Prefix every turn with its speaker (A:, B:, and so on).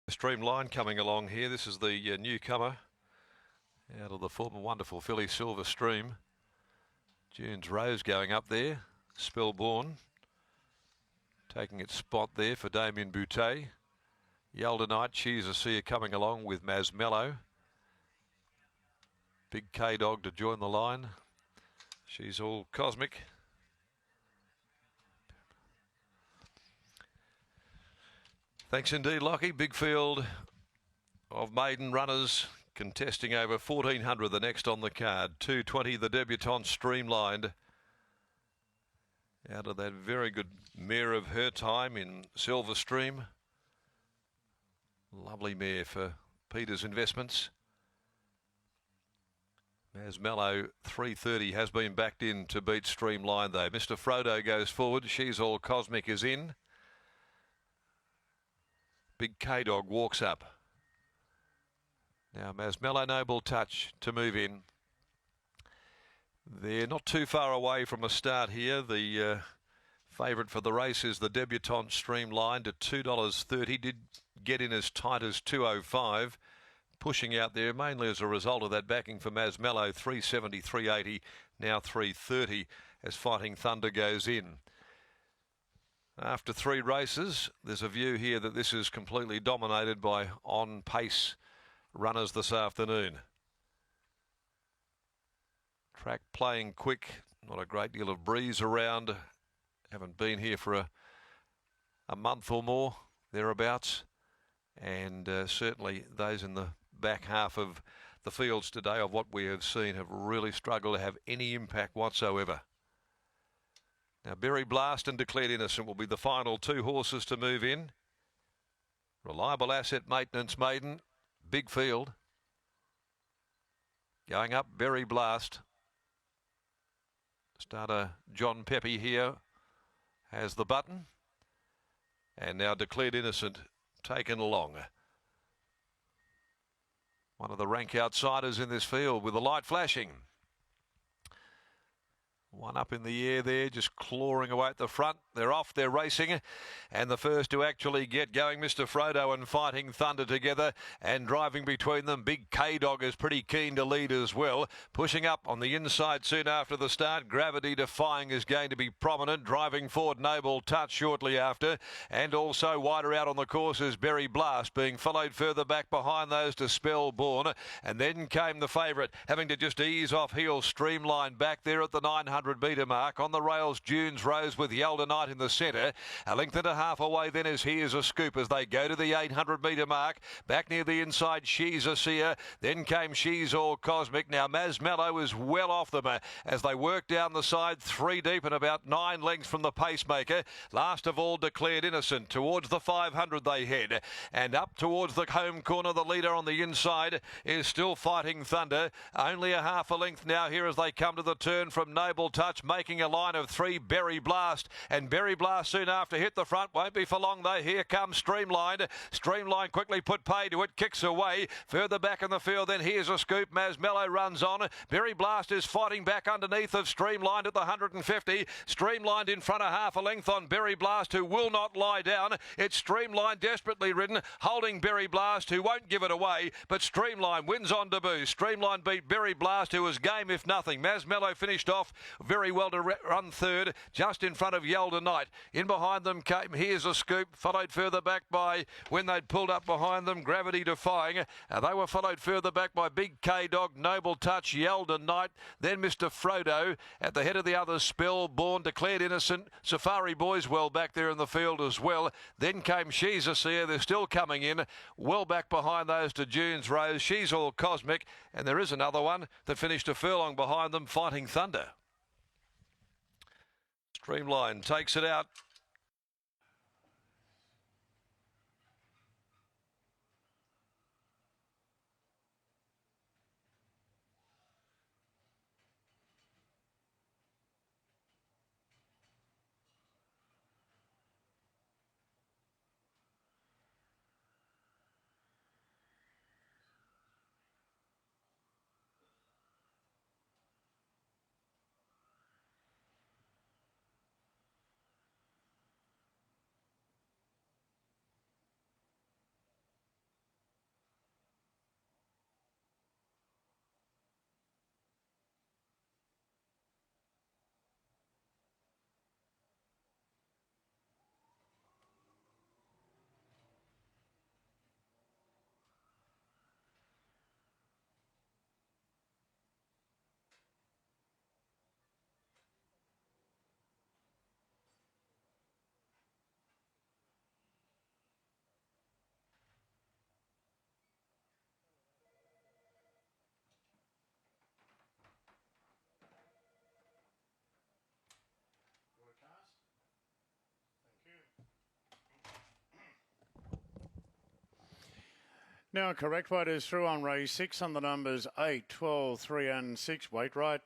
A: Streamline coming along here. This is the newcomer out of the former wonderful filly Silver Stream. June's Rose going up there. Spellborn taking its spot there for Damien Boutte. Yelda Knight, She's a Seer coming along with Masmello. Big K-Dog to join the line. She's All Cosmic. Thanks indeed, Lockie. Big field of maiden runners contesting over 1400, the next on the card. 220, the debutante Streamlined. Out of that very good mare of her time in Silver Stream. Lovely mare for Peter's Investments. Masmello 330 has been backed in to beat Streamline though. Mr. Frodo goes forward. She's All Cosmic is in. Big K-Dog walks up. Now Masmello Noble Touch to move in. They're not too far away from a start here. The favourite for the race is the debutante Streamlined at $2.30. Did get in as tight as $2.05. Pushing out there mainly as a result of that backing for Masmello. $3.70, $3.80, now $3.30 as Fighting Thunder goes in. After 3 races, there's a view here that this is completely dominated by on-pace runners this afternoon. Track playing quick, not a great deal of breeze around. Haven't been here for a month or more, thereabouts. And certainly those in the back half of the fields today of what we have seen have really struggled to have any impact whatsoever. Now, Berry Blast and Declared Innocent will be the final 2 horses to move in. Reliable Asset Maintenance Maiden, big field. Going up, Berry Blast. Starter John Pepe here has the button. And now Declared Innocent taken along. One of the rank outsiders in this field with the light flashing. One up in the air there, just clawing away at the front. They're off, they're racing. And the first to actually get going, Mr. Frodo and Fighting Thunder together. And driving between them, Big K-Dog is pretty keen to lead as well. Pushing up on the inside soon after the start. Gravity Defying is going to be prominent. Driving forward, Noble Touch shortly after. And also wider out on the course is Berry Blast, being followed further back behind those to Spellborn. And then came the favourite, having to just ease off heel. Streamline back there at the 900-metre mark. On the rails, June's Rose with Yelda Knight in the centre. A length and a half away then is Here's a Scoop as they go to the 800-metre mark. Back near the inside, She's a Seer. Then came She's All Cosmic. Now Masmello is well off them as they work down the side, 3 deep and about 9 lengths from the pacemaker. Last of all, Declared Innocent. Towards the 500 they head. And up towards the home corner, the leader on the inside is still Fighting Thunder. Only a half a length now here as they come to the turn from Noble Touch, making a line of 3, Berry Blast. And Berry Blast soon after hit the front. Won't be for long though. Here comes Streamlined. Streamlined quickly put pay to it. Kicks away. Further back in the field then Here's a Scoop. Masmello runs on. Berry Blast is fighting back underneath of Streamlined at the 150. Streamlined in front of half a length on Berry Blast, who will not lie down. It's Streamlined desperately ridden, holding Berry Blast, who won't give it away. But Streamlined wins on debut. Streamlined beat Berry Blast, who was game if nothing. Masmello finished off very well to run third, just in front of Yelda Knight. In behind them came Here's a Scoop, followed further back by, when they'd pulled up behind them, Gravity Defying. They were followed further back by Big K-Dog, Noble Touch, Yelda Knight, then Mr. Frodo. At the head of the others, Spellborn, Declared Innocent, Safari Boys well back there in the field as well. Then came She's a Seer, they're still coming in, well back behind those to June's Rose, She's All Cosmic, and there is another one that finished a furlong behind them, Fighting Thunder. Streamline takes it out.
B: Now, correct weight is through on race 6 on the numbers 8, 12, 3 and 6. Weight right.